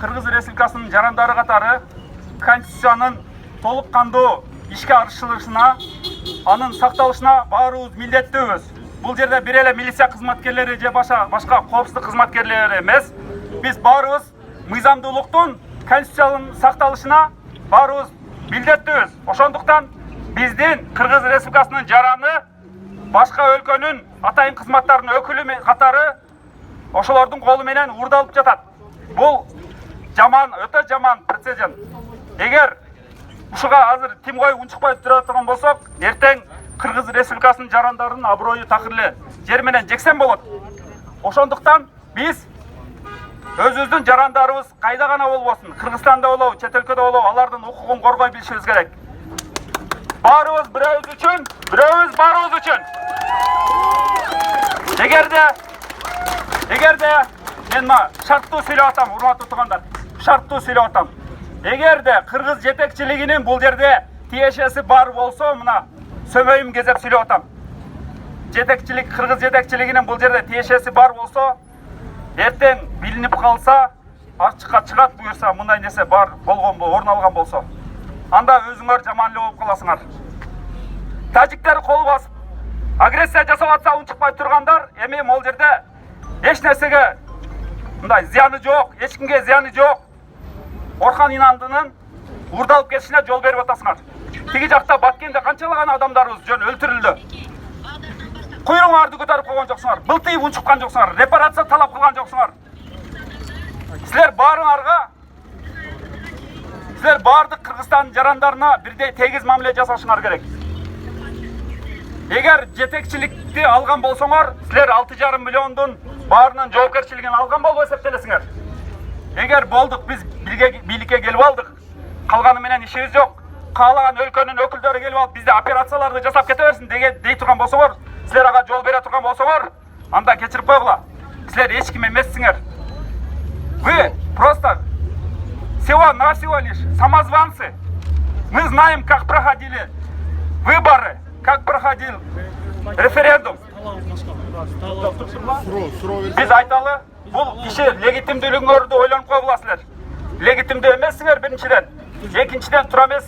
Кыргыз Республикасынын жарандары катары Конституциянын толук кандуу ишке ашырылышына, анын сакталышына баарыбыз милдеттүүбүз. Бул жерде бир эле милиция кызматкерлери же башка коопсуздук кызматкерлери эмес, биз баарыбыз мыйзамдуулуктун, Конституциянын сакталышына баарыбыз милдеттүүбүз. Ошондуктан биздин Кыргыз Республикасынын жараны башка өлкөнүн атайын кызматтарынын өкүлү катары ошолордун колу менен уурдалып жатат. Бул жаман, өтө жаман прецедент. Эгер ушуга азыр тим коюп унчукпай тура турган болсок, эртең Кыргыз Республикасынын жарандарынын аброю такыр жер менен жексен болот. Ошондуктан биз өзүбүздүн жарандарыбыз кайда гана болбосун, Кыргызстанда болобу, чет өлкөдө болобу, алардын укугун коргой билишибиз керек. Баарыбыз бирөөбүз үчүн, бирөөбүз баарыбыз үчүн. Эгерде мен шарттуу сүйлөп атам, урматтуу туугандар. Шарттуу сүйлөп атам. Эгерде Кыргыз жетекчилигинин бул жерде тиешеси бар болсо, мына сөмөйүм кезеп сүйлөп атам. Кыргыз жетекчилигинин бул жерде тиешеси бар болсо, эртең билинип калса, ачыкка чыгат буюрса, мындай нерсе бар болгон орун алган болсо, анда өзүңөр жаман эле болуп каласыңар. Тажиктер кол басып, агрессия жасап атса унчукпай тургандар, эми могул жерде эч нерсеге мындай зыяны жок, эч кимге зыяны жок. Орхан Инандынын уурдалып кетишине жол берип атасыңар. Тиги жакта Баткенде канчалаган адамдарыбыз жөн өлтүрүлдү. Куйруңарды көтөрүп койгон жоксуңар, былтыйып унчуккан жоксуңар, репарация талап кылган жоксуңар. Силер баардык Кыргызстандын жарандарына бирдей тегиз мамиле жасашыңар керек. Эгер жетекчиликти алган болсоңор, силер 6,5 миллиондун баарынын жоопкерчилигин алган болуп эсептелесиңер. Эгер болдук, биз бийликке келип алдык, калганы менен ишибиз жок, каалаган өлкөнүн өкүлдөрү келип алып бизде операцияларды жасап кете берсин дей турган болсоңор, силер ага жол бере турган болсоңор, анда кечирип койгула. Силер эч ким эмессиңер. Вы просто всего лишь самозванцы. Мы знаем, как проходили выборы, как проходил референдум. Биз айталы, бул киши легитимдүүлүгүңөрдү ойлонуп койгула. Легитимдүү эмессиңер биринчиден. Экинчиден тура эмес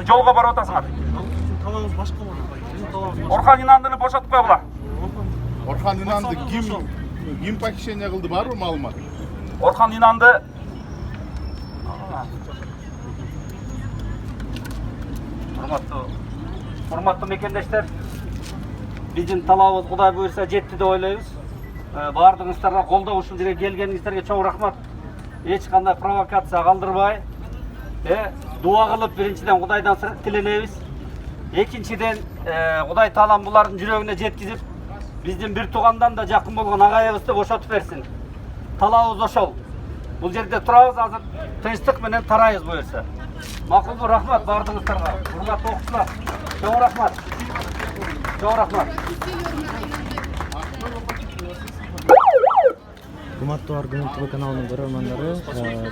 жолго барып атасыңар. Орхан Инандыны бошотуп койгула. Орхан Инанды ким похищение кылды, барбы маалымат? Орхан Инанды урматтуу мекендештер, биздин талабыбыз Кудай буйрса жетти деп ойлойбуз. Баардыгыңыздарга колдоо, ушул жерге келгениңиздерге чоң рахмат. Эч кандай провокация калтырбай, дуа кылып биринчиден Кудайдан сырык тиленебиз. Экинчиден Кудай таалам булардын жүрөгүнө жеткизип, биздин бир туугандан да жакын болгон агайыбызды бошотуп берсин. Талабыбыз ошол. Бул жерде турабыз, азыр тынчтык менен тарайбыз буюрса. Макулбу, рахмат баардыгыңыздарга. Урматтуу окуучулар, чоң рахмат. Чоң рахмат. Урматтуу Аргумент ТВ каналынын көрөрмандары,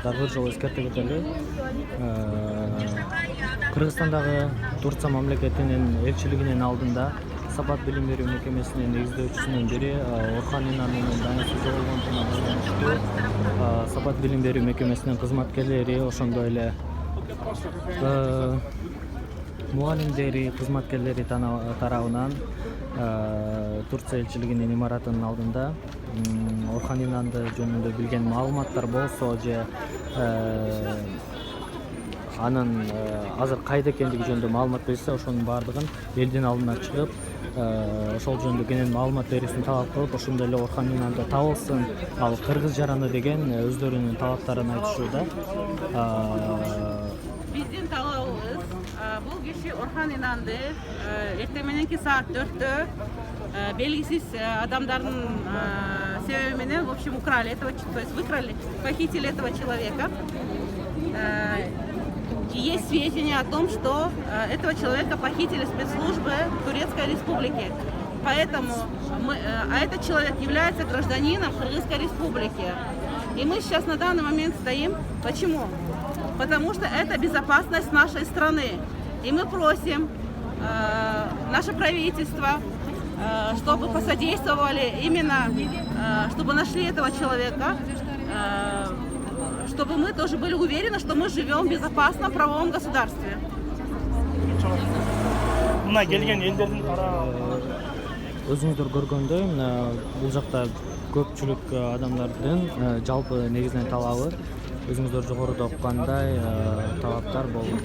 дагы бир жолу эскерте кетели. Кыргызстандагы Турция мамлекетинин элчилигинин алдында Сапат билим берүү мекемесинин негиздөөчүсүнүн бири Орхан Инандынын дайынсыз жоголгонуна байланыштуу Сапат билим берүү мекемесинин кызматкерлери, ошондой эле мугалимдери, кызматкерлери тарабынан Турция элчилигинин имаратынын алдында Орхан Инанды жөнүндө билген маалыматтар болсо же анын азыр кайда экендиги жөнүндө маалымат берсе, ошонун баардыгын элдин алдына чыгып, ошол жөнүндө кенен маалымат берүүсүн талап кылып, ошондой эле Орхан Инанды табылсын, ал кыргыз жараны деген өздөрүнүн талаптарын айтышууда. Биздин талабыбыз бул киши Орхан Инанды эртең мененки саат 4-тө белгисиз адамдардын себеби менен, в общем, украли этого, то есть выкрали, похитили этого человека. И есть сведения о том, что этого человека похитили спецслужбы Турецкой Республики. Поэтому этот человек является гражданином Кыргызской Республики. И мы сейчас на данный момент стоим. Почему? Потому что это безопасность нашей страны. И мы просим наше правительство, чтобы посодействовали именно, чтобы нашли этого человека, чтобы мы тоже были уверены, что мы живем в безопасном правовом государстве. Мына келген елдердің Өзүңүздөр көргөндөй бул жакта көпчүлүк адамдардын жалпы негизинен талабы өзүңүздөр жогоруда уккандай талаптар болуп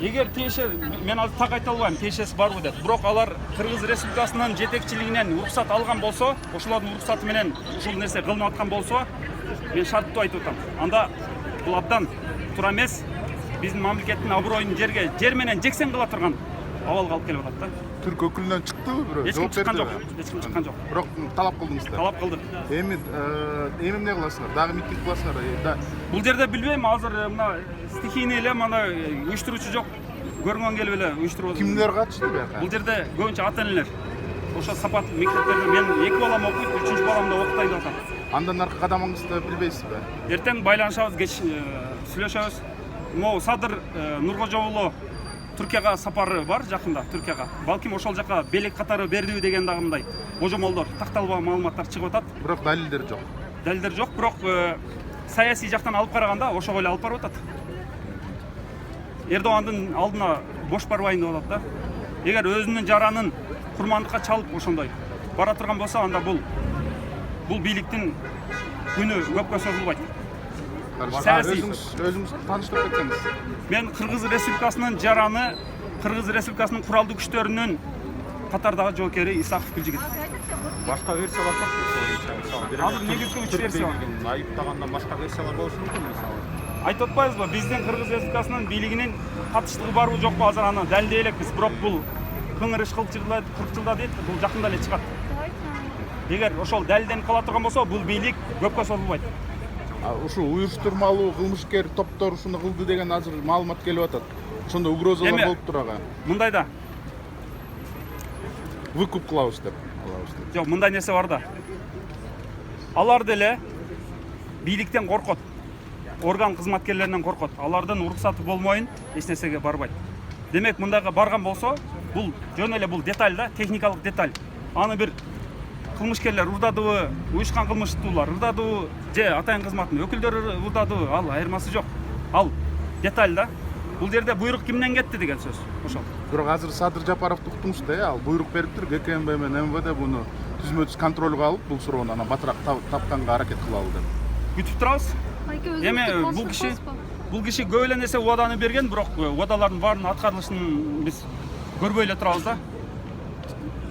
Егер тиешеси, мен азыр так айта албайм, тиешеси барбы деп. Бирок алар Кыргыз Республикасынын жетекчилигинен уруксат алган болсо, ошолордун уруксаты менен ушул нерсе кылынып аткан болсо, мен шарттуу айтып атам. Анда бул абдан туура эмес, биздин мамлекеттин аброюн жер менен жексен кыла турган абалга алып келип атат да. Түрк өкүлүнөн чыктыбы бирөө? Эч ким чыккан жок. Эч ким чыккан жок. Бирок талап кылдыңыздар. Талап кылдык. Эми эмне кыласыңар? Дагы митинг кыласыңар? Бул жерде билбейм, азыр мына стихийный эле мына уюштуруучу жок. Көргөн келип эле уюштуруп атат. Кимдер катышты буяка? Бул жерде көбүнчө ата-энелер. Ошо сапат мектептерде мен 2 балам окуйт, 3-чү баламды окутайын деп атам. Андан аркы кадамыңызды билбейсизби? Эртең байланышабыз, кеч сүйлөшөбүз. Могу Садыр Нуркожо уулу Түркияга сапары бар жакында, Түркияга. Балким ошол жака белек катары берилүү деген дагы мындай божомолдор, такталбаган маалыматтар чыгып атат. Бирок далилдер жок. Далилдер жок, бирок саясий жактан алып караганда ошого эле алып барып атат. Эрдогандын алдына бош барбайын деп атат да. Эгер өзүнүн жаранын курмандыкка чалып ошондой бара турган болсо, анда бул бийликтин күнү көпкө созулбайт. Өзүңүз тааныштырып кетсеңиз. Мен Кыргыз Республикасынын жараны, Кыргыз Республикасынын куралдуу күчтөрүнүн катардагы жоокери Исаков Гүлжигит. Башка версиялар бар. Азыр негизги 3 версия бар. Айыптагандан башка версиялар болушу мүмкүн мисалы. Айтып атпайбызбы, биздин Кыргыз Республикасынын бийлигинин катыштыгы барбы жокпу азыр аны далилдей элекпиз. Бирок бул кыңыр иш 40 жылда дейт, бул жакында эле чыгат. Эгер ошол далилденип кала турган болсо, бул бийлик көпкө созулбайт. Ушу уюштурмалуу кылмышкер топтор ушуну кылды деген азыр маалымат келип атат. Ошондо угрозалар болуп турага. Мындай да. Выкуп кылабыз деп. Жок, мындай нерсе бар да. Алар деле бийликтен коркот. Орган кызматкерлеринен коркот. Алардын уруксаты болмойын эч нерсеге барбайт. Демек, мындайга барган болсо, бул жөн эле бул деталь да, техникалык деталь. Аны бир кылмышкерлер урдадыбы, уюшкан кылмыштуулар урдадыбы, же атайын кызматтын өкүлдөрү урдадыбы, ал айырмасы жок. Ал деталь да. Бул жерде буйрук кимден кетти деген сөз. Ошол. Бирок азыр Садыр Жапаровду уктуңуз да, ал буйрук бериптир, ГКМБ менен МВД буну түзмө-түз контролго алып, бул суроону анан батыраак тапканга аракет кылалы деп. Күтүп турабыз. Эми бул киши көп эле нерсе убаданы берген, бирок убадалардын баарынын аткарылышын биз көрбөй эле турабыз да.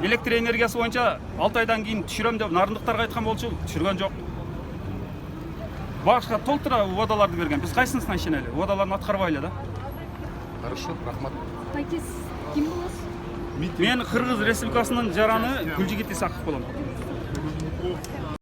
Электр энергиясы боюнча 6 айдан кийин түшүрөм деп нарындыктарга айткан болчу, түшүргөн жок. Башка толтура убадаларды берген. Биз кайсынысына ишенели? Убадаларын аткарбайлы да. Хорошо, рахмат. Байке, сиз ким болосуз? Мен Кыргыз Республикасынын жараны Гүлжигит Исаков болом.